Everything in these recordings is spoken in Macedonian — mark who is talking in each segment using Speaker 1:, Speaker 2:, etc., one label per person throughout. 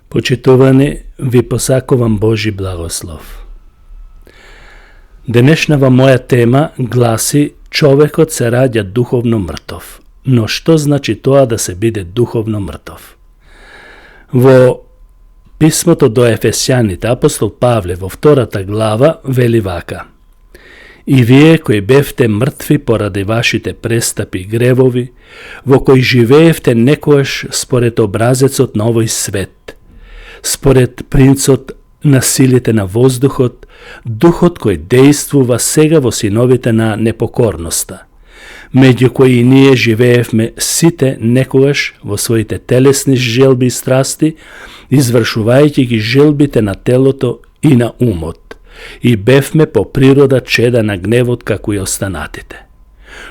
Speaker 1: Почитувани, ви посакувам Божи благослов. Денешнава моја тема гласи: човекот се раѓа духовно мртов. Но што значи тоа да се биде духовно мртов? Во писмото до Ефесјаните, апостол Павле во 2 глава вели вака: И вие кои бевте мртви поради вашите престапи и гревови, во кои живеевте некојаш според образецот на овој свет, според принцот на силите на воздухот, духот кој дејствува сега во синовите на непокорноста, меѓу кои и ние живеевме сите некогаш во своите телесни желби и страсти, извршувајќи ги желбите на телото и на умот, и бевме по природа чеда на гневот како и останатите.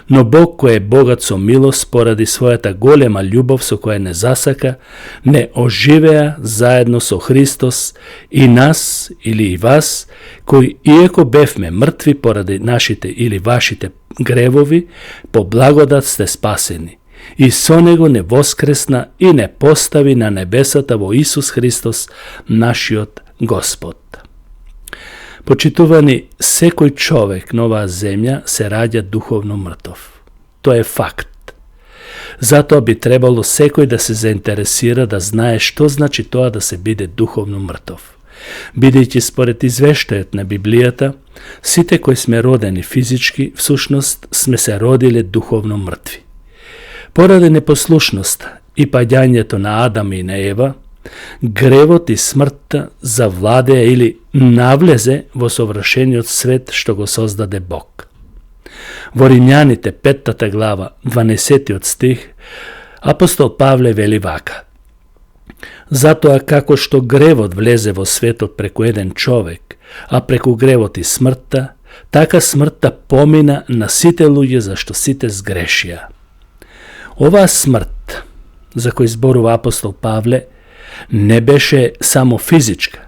Speaker 1: Но Бог кој е богат со милост поради својата голема љубов со која не засака, не оживеа заедно со Христос и нас или и вас, кои иако бевме мртви поради нашите или вашите гревови, по благодат сте спасени, и со него не воскресна и не постави на небесата во Исус Христос, нашиот Господ. Почитувани, секој човек на оваа земја се раѓа духовно мртов. Тоа е факт. Затоа би требало секој да се заинтересира да знае што значи тоа да се биде духовно мртов. Бидејќи според извештајот на Библијата, сите кои сме родени физички, всушност сме се родиле духовно мртви. Поради непослушноста и паѓањето на Адам и на Ева, гревот и смртта завладеа или навлезе во совршениот свет што го создаде Бог. Во Римјаните 5 глава 12 стих апостол Павле вели вака: Затоа како што гревот влезе во светот преку еден човек, а преку гревот и смртта, така смртта помина на сите луѓе зашто сите сгрешија. Оваа смрт, за кој зборува апостол Павле, не беше само физичка,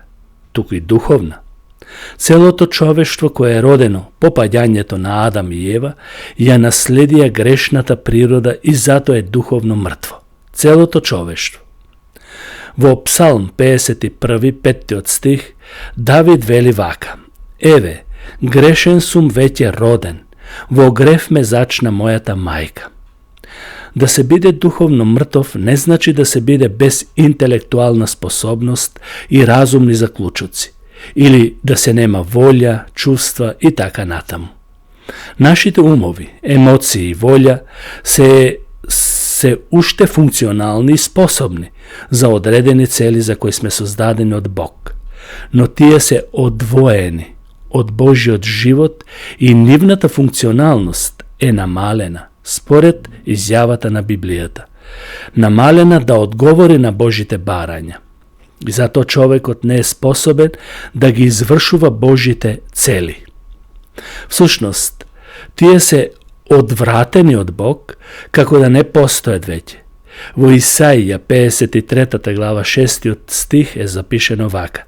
Speaker 1: туку и духовна. Целото човештво кое е родено по паѓањето на Адам и Ева, ја наследија грешната природа и затоа е духовно мртво. Целото човештво. Во Псалм 51, 5 стих, Давид вели вака: Еве, грешен сум веќе роден, во грев ме зачна мојата мајка. Да се биде духовно мртов не значи да се биде без интелектуална способност и разумни заклучоци, или да се нема волја, чувства и така натаму. Нашите умови, емоции и волја се уште функционални и способни за одредени цели за кои сме создадени од Бог, но тие се одвоени од Божиот живот и нивната функционалност е намалена според изјавата на Библијата, намалена да одговори на Божите барања. И затоа човекот не е способен да ги извршува Божите цели. Всушност, тие се одвратени од Бог, како да не постојат веќе. Во Исаија 53 глава 6 стих е запишено вака: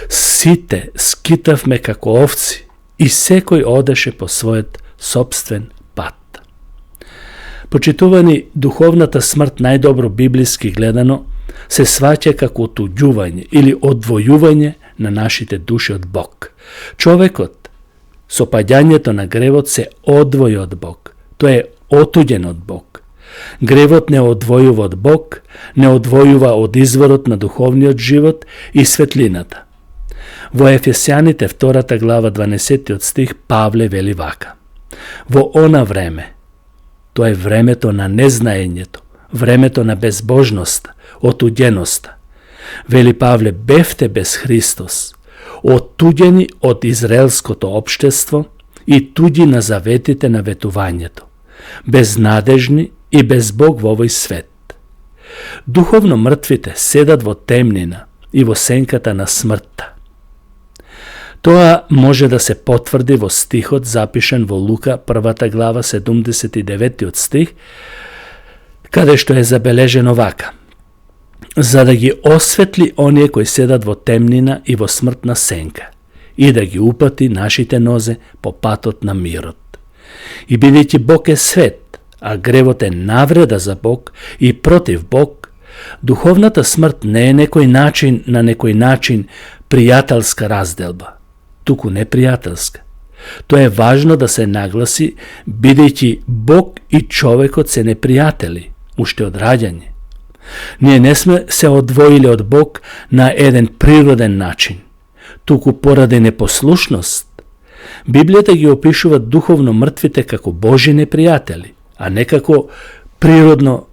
Speaker 1: Сите скитавме како овци и секој одеше по својот собствен пат. Почитувани, духовната смрт најдобро библиски гледано се сваќа како отуѓување или одвојување на нашите души од Бог. Човекот со паѓањето на гревот се одвои од Бог. Тој е отуѓен од Бог. Гревот не одвојува од Бог, не одвојува од изворот на духовниот живот и светлината. Во Ефесјаните 2 глава 12 стих Павле вели вака: Во она време, тоа е времето на незнаењето, времето на безбожноста, отуѓеноста. Вели Павле, бевте без Христос, отуѓени од израелското општество и туѓи на заветите на ветувањето, безнадежни и без Бог во овој свет. Духовно мртвите седат во темнина и во сенката на смртта. Тоа може да се потврди во стихот запишен во Лука 1 глава 79 стих, каде што е забележено вака: За да ги осветли оние кои седат во темнина и во смртна сенка, и да ги упати нашите нозе по патот на мирот. И бидејќи Бог е свет, а гревот е навреда за Бог и против Бог, Духовната смрт не е на некој начин пријателска разделба, туку непријателска. Тоа е важно да се нагласи, бидејќи Бог и човекот се непријатели, уште од раѓање. Ние не сме се одвоили од Бог на еден природен начин, туку поради непослушност. Библијата ги опишува духовно мртвите како Божи непријатели, а не како природно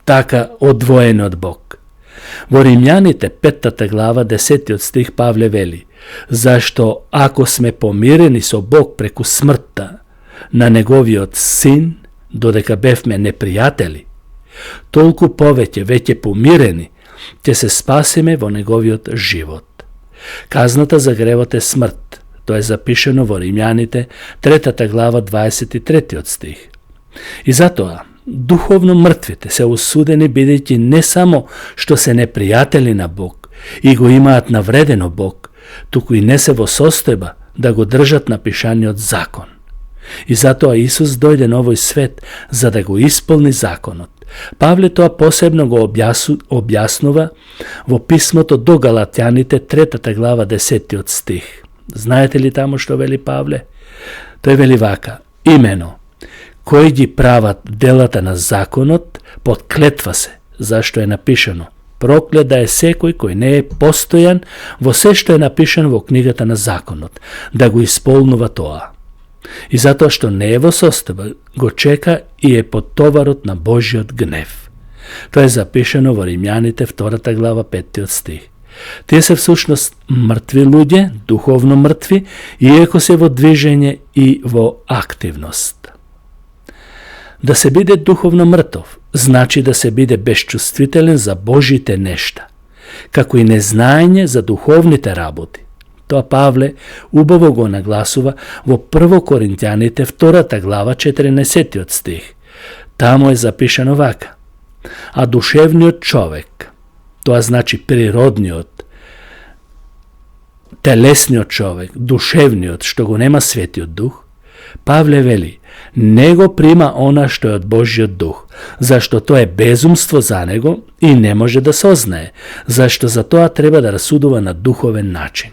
Speaker 1: така одвоени од Бог. Во Римјаните 5 глава 10 стих Павле вели: зашто ако сме помирени со Бог преку смртта на неговиот син, додека бевме непријатели, толку повеќе веќе помирени ќе се спасиме во неговиот живот. Казната за гревот е смрт. Тоа е запишено во Римјаните 3 глава 23 стих. И затоа духовно мртвите се осудени, бидејќи не само што се непријатели на Бог и го имаат навредено Бог, туку и не се во состојба да го држат на пишаниот закон. И затоа Исус дојде на овој свет за да го исполни законот. Павле тоа посебно го објаснува во писмото до Галатјаните 3 глава 10 стих. Знаете ли таму што вели Павле? Тој вели вака: имено, кои ги прават делата на законот, подклетва се, зашто е напишано: проклет да е секој кој не е постојан во се што е напишано во книгата на законот, да го исполнува тоа. И затоа што не е во состојба, го чека и е под товарот на Божиот гнев. Тоа е запишано во Римјаните 2 глава 5 стих. Тие се всушност мртви луѓе, духовно мртви, иако се во движење и во активност. Да се биде духовно мртов, значи да се биде безчувствителен за Божите нешта, како и незнаење за духовните работи. Тоа Павле убаво го нагласува во 1 Коринтјаните 2 глава 14 стих. Таму е запишано вака: а душевниот човек, тоа значи природниот, телесниот човек, душевниот, што го нема светиот дух, Павле вели: не го прима она што е од Божиот дух, зашто тоа е безумство за него и не може да сознае, зашто за тоа треба да расудува на духовен начин.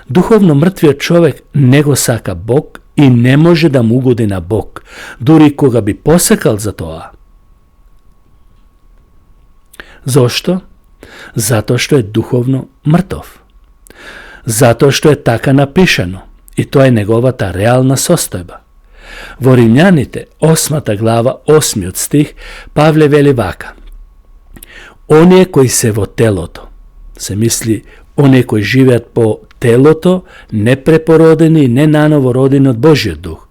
Speaker 1: Духовно мртвиот човек не го сака Бог и не може да му угоди на Бог, дури кога би посакал за тоа. Зошто? Затоа што е духовно мртов. Затоа што е така напишано и тоа е неговата реална состојба. Во Римјаните 8 глава 8 стих Павле вели вака: оние кои се во телото, се мисли оние кои живеат по телото, непрепородени и не наново родени од Божиот дух,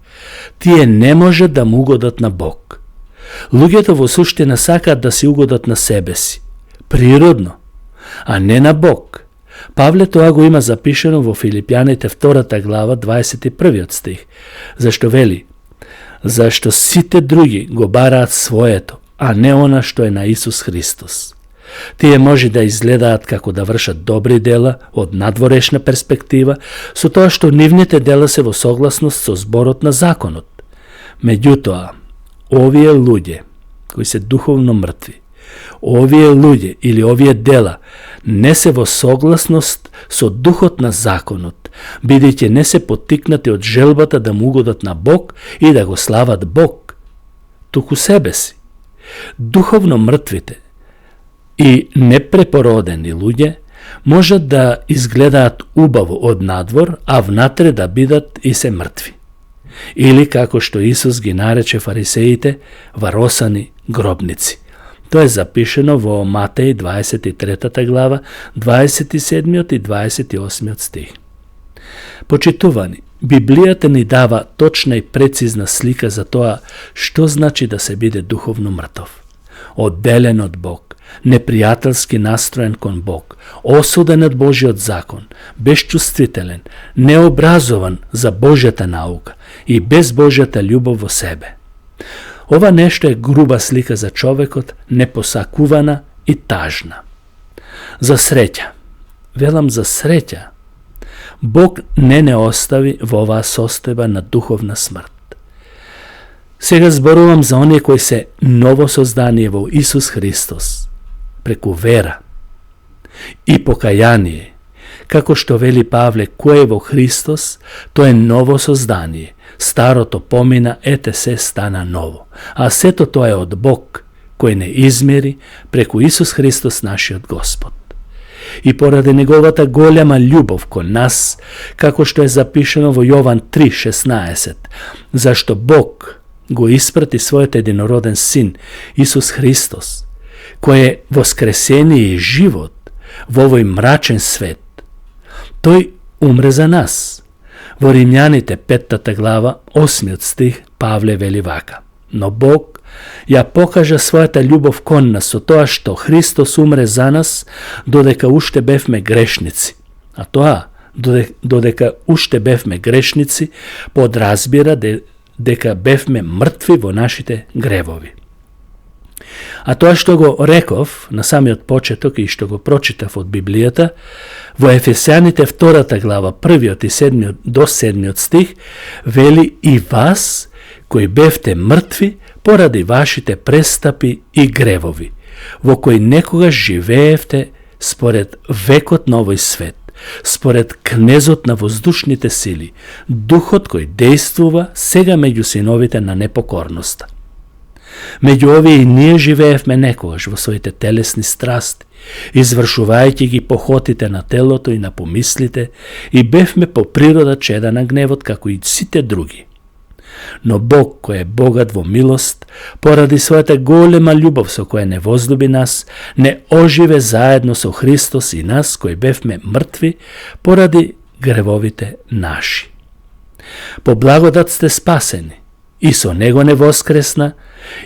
Speaker 1: тие не можат да му угодат на Бог. Луѓето во суштина сакаат да си угодат на себе си, природно, а не на Бог. Павле тоа го има запишено во Филипјаните 2 глава 21 стих, зашто вели: зашто сите други го бараат своето, а не она што е на Исус Христос. Тие може да изгледаат како да вршат добри дела од надворешна перспектива, со тоа што нивните дела се во согласност со зборот на законот. Меѓутоа, овие луѓе кои се духовно мртви, овие луѓе или овие дела не се во согласност со духот на законот, бидејќи не се поттикнати од желбата да му угодат на Бог и да го слават Бог, туку себе си. Духовно мртвите и непрепородени луѓе можат да изгледаат убаво од надвор, а внатре да бидат и се мртви. Или како што Исус ги нарече фарисеите, варосани гробници. Тоа е запишено во Матеј 23 глава 27 и 28 стих. Почитувани, Библијата ни дава точна и прецизна слика за тоа што значи да се биде духовно мртов. Одделен од Бог, непријателски настроен кон Бог, осуден од Божиот закон, безчувствителен, необразован за Божјата наука и без Божјата љубов во себе. Ова нешто е груба слика за човекот, непосакувана и тажна. За среќа, велам за среќа, Бог не остави во оваа состојба на духовна смрт. Сега зборувам за оние кои се ново создание во Исус Христос. преку вера и покаяние. Како што вели Павле, кој е во Христос, тоа е ново создание. Старото помина, ете се стана ново. А сето тоа е од Бог, кој не измери преку Исус Христос нашиот Господ. И поради неговата голема љубов кон нас, како што е запишено во Јован 3:16, зашто Бог го испрати својот единороден син, Исус Христос, кој е воскресение и живот во овој мрачен свет. Тој умре за нас. Во Римјаните 5 глава, 8 стих, Павле вели вака: но Бог ја покажа својата љубов кон нас со тоа што Христос умре за нас додека уште бевме грешници. А тоа, додека уште бевме грешници, подразбира дека бевме мртви во нашите гревови. А тоа што го реков на самиот почеток и што го прочитав од Библијата, во Ефесјаните 2 глава, 1 и 7 до 7 стих, вели: и вас, кои бевте мртви поради вашите престапи и гревови, во кои некогаш живеевте според векот на овој свет, според кнезот на воздушните сили, духот кој действува сега меѓу синовите на непокорноста. Меѓу овие и ние живеевме некогаш во своите телесни страсти, извршувајќи ги похотите на телото и на помислите, и бевме по природа чеда на гневот како и сите други. Но Бог, кој е богат во милост, поради својата голема љубов со која не возлюби нас, не оживе заедно со Христос и нас, кои бевме мртви поради гревовите наши. По благодат сте спасени, и со Него не воскресна,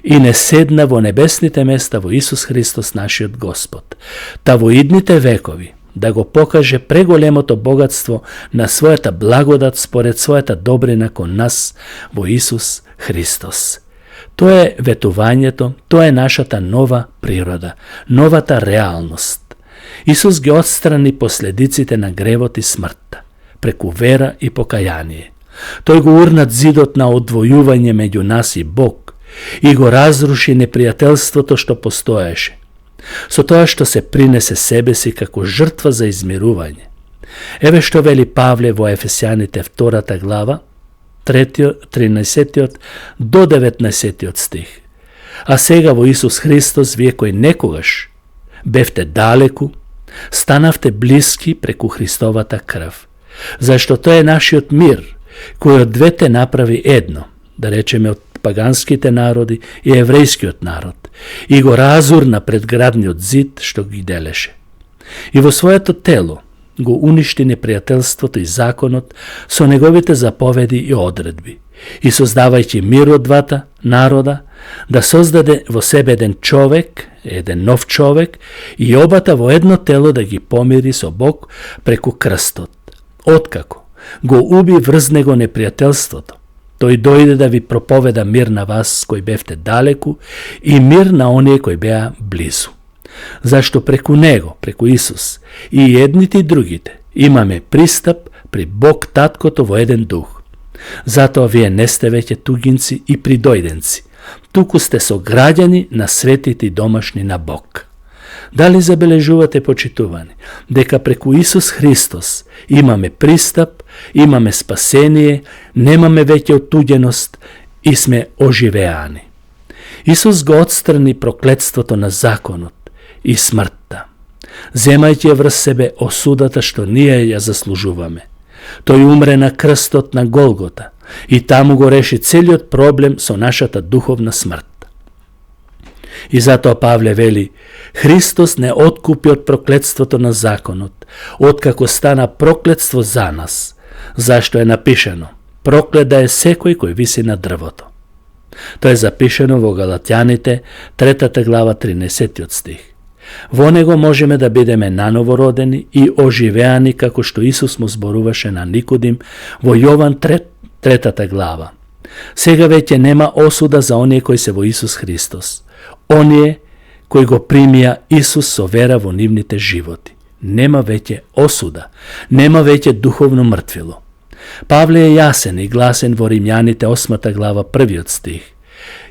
Speaker 1: и не седна во небесните места во Исус Христос нашиот Господ, та во идните векови да го покаже преголемото богатство на својата благодат според својата добрина кон нас во Исус Христос. Тоа е ветувањето, тоа е нашата нова природа, новата реалност. Исус ги отстрани последиците на гревот и смртта, преку вера и покаяние. Тој го урнат зидот на одвојување меѓу нас и Бог и го разруши непријателството што постоеше, со тоа што се принесе себе си како жртва за измирување. Еве што вели Павле во Ефесјаните 2 глава, 13 до 19 стих. А сега во Исус Христос, вие кои некогаш бевте далеку, станавте блиски преку Христовата крв, зашто тоа е нашиот мир, кој од двете направи едно, да речеме од паганските народи и еврејскиот народ, и го разурна предградниот зид што ги делеше. И во своето тело го уништи непријателството и законот со неговите заповеди и одредби, и создавајќи мир од двата народа, да создаде во себе еден човек, еден нов човек, и обата во едно тело да ги помири со Бог преку крстот. Откако го уби врз него непријателството, тој дојде да ви проповеда мир на вас кои бевте далеку и мир на оние кои беа близу. Зашто преку него, преку Исус, и едните и другите имаме пристап при Бог Таткото во еден дух. Затоа вие не сте веќе тугинци и придојденци, туку сте сограѓани на светите и домашни на Бог. Дали забележувате, почитувани, дека преку Исус Христос имаме пристап, имаме спасение, немаме веќе отуѓеност и сме оживеани. Исус го отстрани проклетството на законот и смртта, земајќи ја врз себе осудата што ние ја заслужуваме. Тој умре на крстот на Голгота и таму го реши целиот проблем со нашата духовна смрт. И затоа Павле вели: Христос не откупи од проклетството на законот, откако стана проклетство за нас, зашто е напишено: проклет да е секој кој виси на дрвото. Тоа е запишено во Галатјаните 3 глава 13 стих. Во него можеме да бидеме наново родени и оживеани како што Исус му зборуваше на Никодим во Јован 3 глава. Сега веќе нема осуда за оние кои се во Исус Христос, оние кои го примија Исус со вера во нивните животи. Нема веќе осуда, нема веќе духовно мртвило. Павле е јасен и гласен во Римјаните 8 глава 1 стих.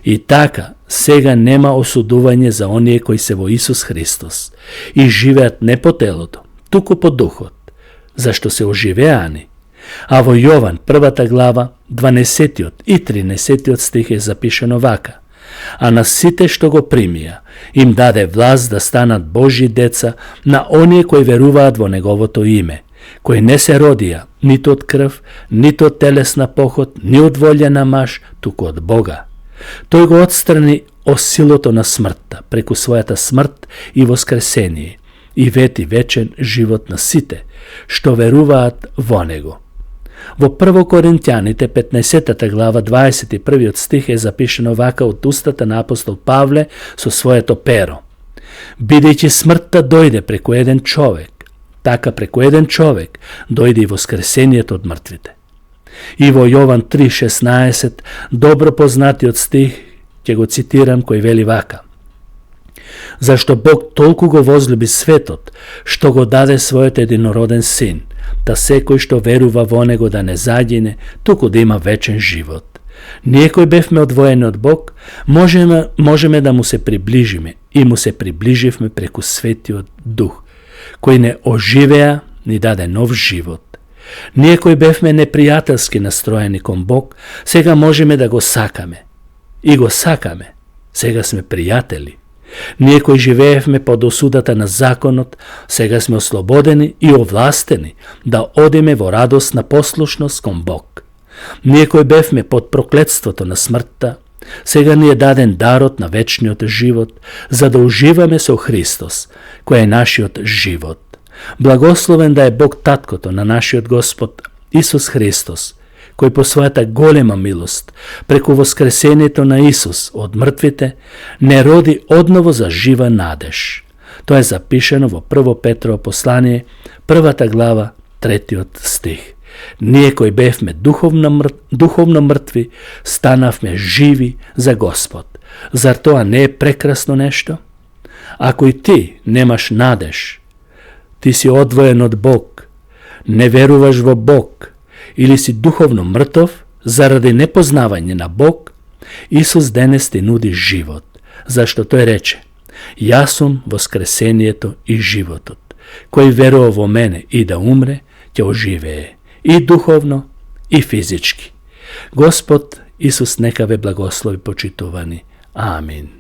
Speaker 1: И така, сега нема осудување за оние кои се во Исус Христос и живеат не по телото, туку по духот, зашто се оживеани. А во Јован, 1 глава, 12 и 13 стих е запишено вака: а на сите што го примија, им даде власт да станат Божји деца, на оние кои веруваат во Неговото име, кои не се родија ниту од крв, ниту од телесна поход, ни од волја на маж, туку од Бога. Тој го отстрани осилото на смртта преку својата смрт и воскресение и вети вечен живот на сите што веруваат во Него. Во 1 Коринтјаните 15 глава 21 стих е запишено вака од устата на апостол Павле со своето перо: бидејќи смртта дојде преку еден човек, така преку еден човек дојде и воскресението од мртвите. И во Јован 3:16, добро познатиот стих, ќе го цитирам, кој вели вака: зашто Бог толку го возлюби светот, што го даде својот единороден син, да секој што верува во Него да не загине, туку да има вечен живот. Ние кои бевме одвоени од Бог, можеме да му се приближиме и му се приближивме преку Светиот Дух, кој не оживеа, ни даде нов живот. Ние кои бевме непријателски настроени кон Бог, сега можеме да го сакаме. И го сакаме. Сега сме пријатели. Ние кои живеевме под осудата на законот, сега сме ослободени и овластени да одиме во радосна послушност кон Бог. Ние кои бевме под проклетството на смртта, сега ни е даден дарот на вечниот живот, за да уживаме со Христос, кој е нашиот живот. Благословен да е Бог Таткото на нашиот Господ Исус Христос, кој по својата голема милост, преку воскресението на Исус од мртвите, не роди одново за жива надеж. Тоа е запишено во 1 Петрово послание, 1 глава, 3 стих. Ние кои бевме духовно мртви, станавме живи за Господ. Зар тоа не е прекрасно нешто? Ако и ти немаш надеж, ти си одвоен од Бог, не веруваш во Бог, или си духовно мртов заради непознавање на Бог, Исус денес ти нуди живот, зашто тој рече: јас сум воскресението и животот. Кој верува во мене и да умре, ќе оживее, и духовно, и физички. Господ Исус нека ве благослови, почитувани. Амин.